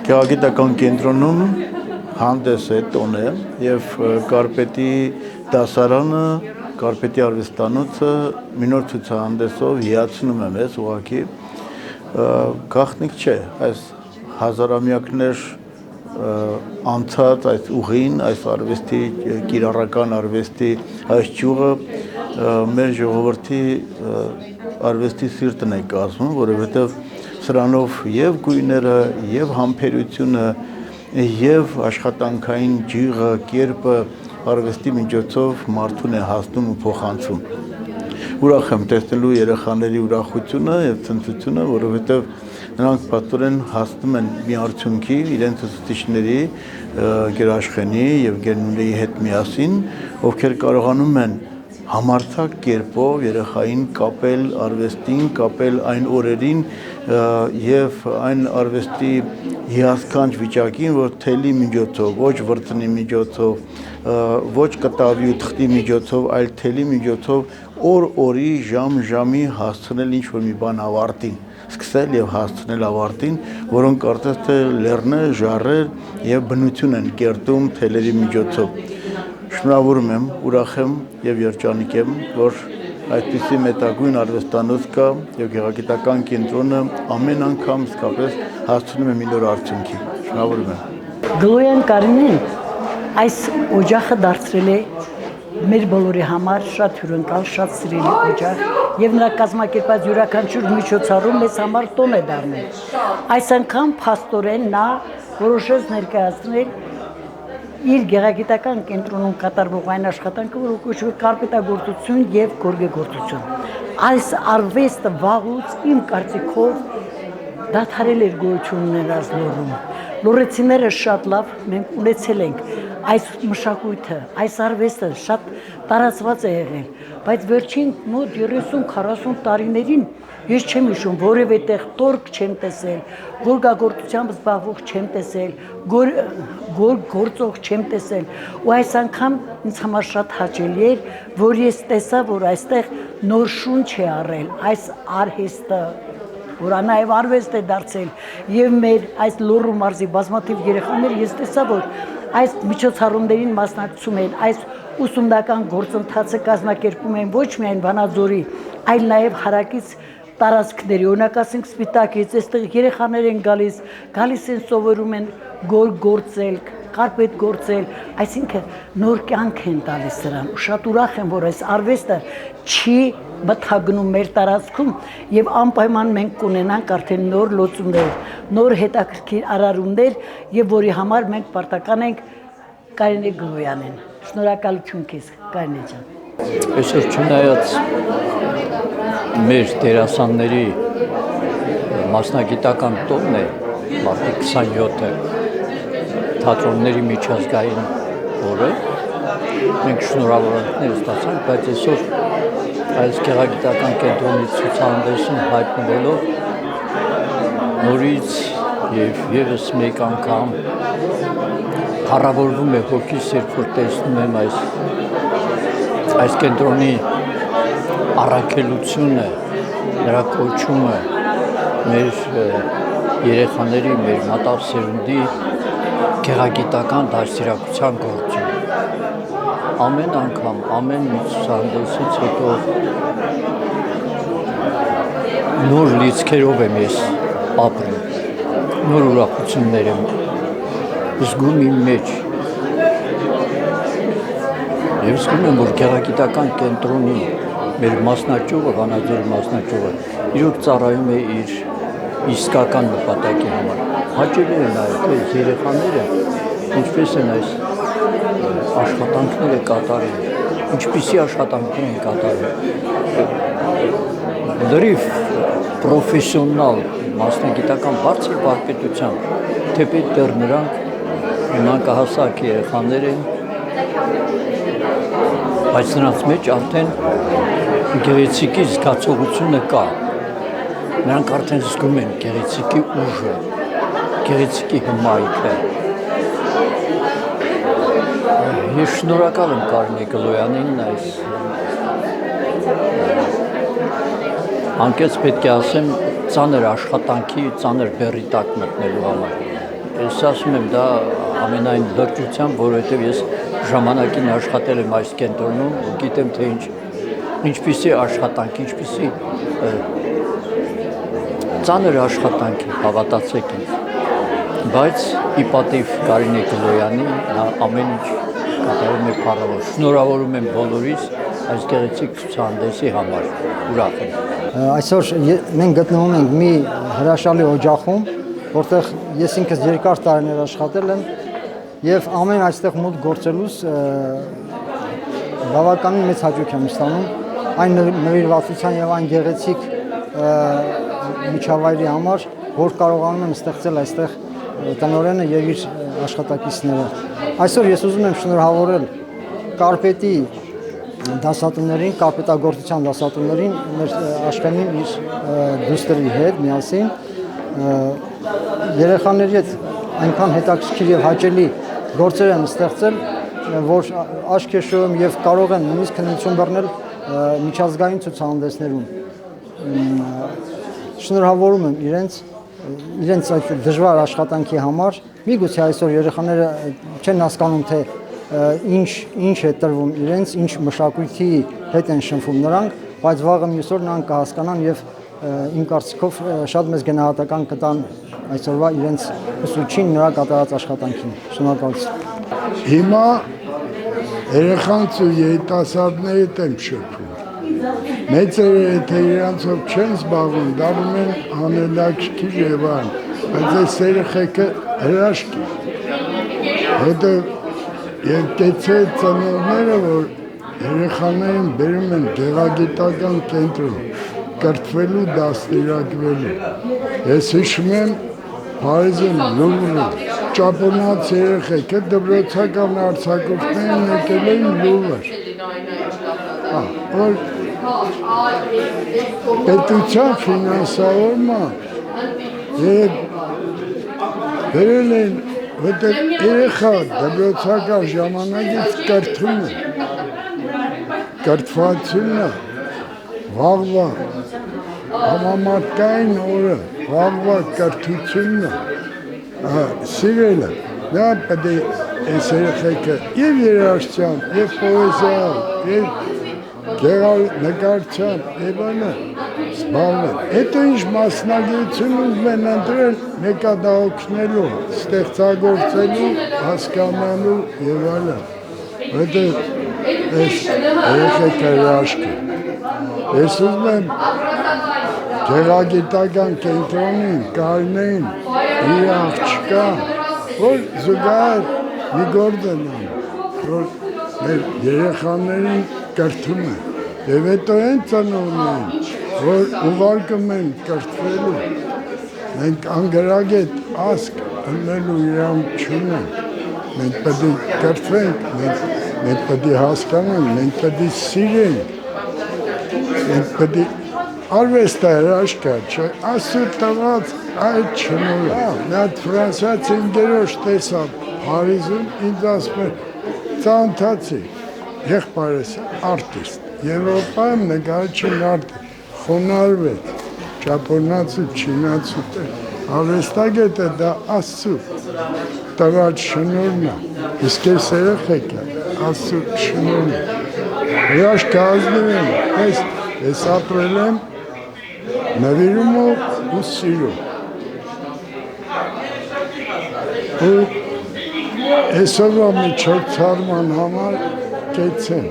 Գեղագիտական կենտրոնում հանդես է տոն է եւ Կարպետի դասարանը, Կարպետի արվեստանոցը մի նոր ցուցահանդեսով հիացնում է մեզ ուղղակի գաղտնիք չէ այս հազարամյակներ անցած այս ուղին, այս արվեստի կիրառական արվեստի այս ճյուղը մեր ժողովրդի արվեստի սիրտն է կազմում, որովհետև սրանով եւ գույները, եւ համբերությունը, եւ աշխատանքային ջիղը, կերպը արվեստի միջոցով մարդուն է հասնում ու փոխանցում։ Ուրախ եմ տեսնելու երեխաների ուրախությունը եւ ցնծությունը, որովհետեւ նրանք պատորեն հասնում են մի արդյունքի իրենց ուսուցիչների, գերաշխենի եւ գերնուների հետ միասին, ովքեր կարողանում են համարձակ կերպով երեխային կապել արվեստին, կապել այն օրերին եւ այն արվեստի հիասքանչ վիճակին, որ թելի միջոցով, ոչ վրձնի միջոցով, ոչ կտավի ու թղթի միջոցով, այլ թելի միջոցով օր-օրի, ժամ-ժամի հասցնել ինչ-որ մի բան ավարտին, սկսել եւ հասցնել ավարտին, որոնք կարծես թե լեռներ, ժառեր եւ բնություն են կերտում թելերի միջոցով։ Շնորհավորում եմ, ուրախ եմ եւ երջանիկ եմ, որ այդպիսի մետագույն արվեստանոց կա եւ գեղագիտական կենտրոնը ամեն անգամ իսկապես հասցնում է մի նոր արդյունքի։ Շնորհավորում եմ։ Գլոյան Կարինին այս օջախը դարձրել է մեր բոլորի համար շատ հյուրընկալ, շատ սիրելի օջախ եւ նրա կազմակերպած յուրաքանչյուր միջոցառում մեզ համար տոն է դառնում։ Այս անգամ փաստորեն նա որոշեց ներկայացնել իր գեղագիտական կենտրոնում կատարվող այն աշխատանքը, որը կոչվում է կարպետագործություն եւ գորգեգործություն։ Այս արվեստը վաղուց իմ կարծիքով դադարել էր գոյություն ունենալ լոռում։ Լոռեցիները շատ լավ մենք ունեցել ենք այս մշակույթը, այս արվեստը շատ տարածված է եղել, բայց վերջին մոտ 30-40 տարիներին ես չեմ հիշում որևէ տեղ տորկ չեմ տեսել, գորգագործությամբ զբաղվող չեմ տեսել, գործող չեմ տեսել, ու այս անգամ ինձ համար շատ հաճելի էր, որ ես տեսա, որ այստեղ նոր շունչ է առել այս արհեստը, որը նաև արվեստ է դարձել, եւ մեր այս լոռու մարզի բազմաթիվ երեխաներ ես տեսա, որ այս միջոցառումներին մասնակցում են, այս ուսումնական գործընթացը կազմակերպում են ոչ միայն Վանաձորի, այլ նաև հարակից տարածքների, օրինակ ասենք Սպիտակից, այստեղ երեխաներ են գալիս են սովորում են գործել, կարպետ գործել, այսինքն նոր կյանք են տալիս սրան, ու շատ ուրախ եմ, որ այս արվեստը չի մթագնում մեր տարածքում եւ անպայման մենք կունենանք արդեն նոր լուծումներ, նոր հետաքրքիր արարումներ եւ որի համար մենք պարտական ենք Կարինե Գլոյանին։ Շնորհակալություն քեզ, Կարինե ջան։ Այսօր չնայած մեր դերասանների մասնագիտական տոնն է, մարտի 27-ը թատրոնների միջազգային օրը, մենք շնորհավորանքներ ստացանք, բայց այսօր այս գեղագիտական կենտրոնի ցուցահանդեսում հայտնվելով նորից եւ եւս մեկ անգամ փառավորվում է հոգիս, երբ որ տեսնում եմ այս կենտրոնի առաքելությունը, նրա կոչումը մեր երեխաների, մեր մատաղ սերունդի գեղագիտական դաստիարակության գործում։ Ամեն անգամ, ամեն ցուցահանդեսից հետո նոր լիցքերով եմ ես ապրում, նոր ուրախություններ եմ զգում իմ մեջ։ Եվ զգում եմ, որ գեղագիտական կենտրոնի մեր մասնաճյուղը, Վանաձորի մասնաճյուղը, իրոք ծառայում է իր իսկական նպատակի համար։ Հաճելի է նաև, թե երեխաները ինչպես են այս աշխատանքները կատարում, ինչպիսի աշխատանքներ են կատարում, լրիվ պրոֆեսիոնալ, մասնագիտական բարձր վարպետությամբ, թեպետ դեռ նրանք մանկահասակ երեխաներ են, բայց նրանց մեջ արդեն գեղեցիկի զգացողությունը կա, նրանք արդեն զգում են գեղեցիկի ուժը, գեղեցիկի հմայքը։ Ես շնորհակալ եմ Կարինե Գլոյանին այս անկեղծ պետք է ասեմ ծանր աշխատանքի, ծանր բեռի տակ մտնելու համար։ ես ասում եմ դա ամենայն լրջությամբ, որովհետև ես ժամանակին աշխատել եմ այս կենտրոնում ու գիտեմ թե ինչպիսի աշխատանք, ինչպիսի ծանր աշխատանք է, հավատացեք ինձ, բայց ի պատիվ Կարինե Գլոյանի նա ամեն ինչ կատարում է փառավոր։ Շնորհավորում եմ բոլորիս այս գեղեցիկ ցուցահանդեսի համար, ուրախ եմ։ Այսօր մենք գտնվում ենք մի հրաշալի օջախում, որտեղ ես ինքս երկար տարիներ աշխատել եմ եւ ամեն այստեղ մոտ գործելուց բավականին մեծ հաճույք եմ ստանում այն նվիրվածության եւ այն գեղեցիկ միջավայրի համար, որ կարողանում եմ ստեղծել այստեղ տնօրենը եւ իր աշխատակիցները։ Այսօր ես ուզում եմ շնորհավորել Կարպետի դասատուներին, կարպետագործության դասատուներին, մեր աշխենին իր դուստրի հետ միասին երեխաների հետ այնքան հետաքրքիր եւ հաճելի գործեր են ստեղծել, որ աչք է շոյում եւ կարող են նույնիսկ քննություն բռնել միջազգային ցուցահանդեսներում։ Շնորհավորում եմ իրենց այդ դժվար աշխատանքի համար։ Միգուցե այսօր երեխաները չեն հասկանում, թե ինչ է տրվում իրենց, ինչ մշակույթի հետ են շնչվում նրանք, բայց վաղը մյուս օր նրանք կհասկանան եւ իմ կարծիքով շատ մեծ գնահատական կտան այսօրվա իրենց ուսուցչին նրա կատարած աշխատանքին։ Շնորհակալություն։ Հիմա երեխանց ու երիտասարդների հետ եմ շփվում։ Մեծերը եթե իրանցով չեն զբաղվում, դառնում են անելակիր եւ այլն, բայց այս երեխեքը հրաշք է։ Հետո երկեցե ծնողները, որ երեխաներին բերում են գեղագիտական կենտրոն, կրթվելու, դաստիարակվելու։ Ես հիշում եմ Փարիզում Լուվրում ճապոնաց երեխեքը դպրոցական արձակուրդներին եկել էին Լուվր։ Որ պետության ֆինանսավորումը վերել են, որտեղ երեխա դպրոցական ժամանակից կրթում է, կրթվածությունը վաղվա համամարտկային օրը, վաղվա կրթությունն է, սիրելը, դա պետք է այս երեխեքը և երաժշտությամբ, և պոեզիայով, և նկարչությամբ, և այլն զբաղվել։ Հետո ինչ մասնագիտություն ուզում են ընտրել, մեկը դա օգնելու, ստեղծագործելու, հասկանալու և այլն։ Որտեղ այս երեխեքը հրաշք է։ Ես ուզում եմ գեղագիտական կենտրոնին, Կարինեին, իր աղջկան, որ զուգահեռ մի գործ են անում, որ մեր երեխաներին կրթում են, և հետո են ծնողներին, որ ուղարկում են կրթվելու, մենք անգրագետ ասկ ընելու իրանք չունենք, մենք պետք է կրթվենք, մենք պետք է հասկանանք, մենք պետք է սիրենք, մենք պետք է արվեստը հրաշք է, չէ, Աստծո տված այդ շնորհը։ Մի հատ ֆրանսիացի ընկերոջ տեսա Փարիզում, ինձ ասում է, ծանոթացի, եղբայրս արտիստ, Եվրոպայում նկարչին արտիստ, խոնարհվեց, ճապոնացու, չինացու, արվեստագետը դա Աստծո տված շնորհն է, իսկ այս երեխեքը Աստծո շնորհն է։ Հրաշք ազնիվ եմ, ես ապրել եմ նվիրումով ու սիրով։ Ու այսօրվա միջոցառման համար կեցեմ։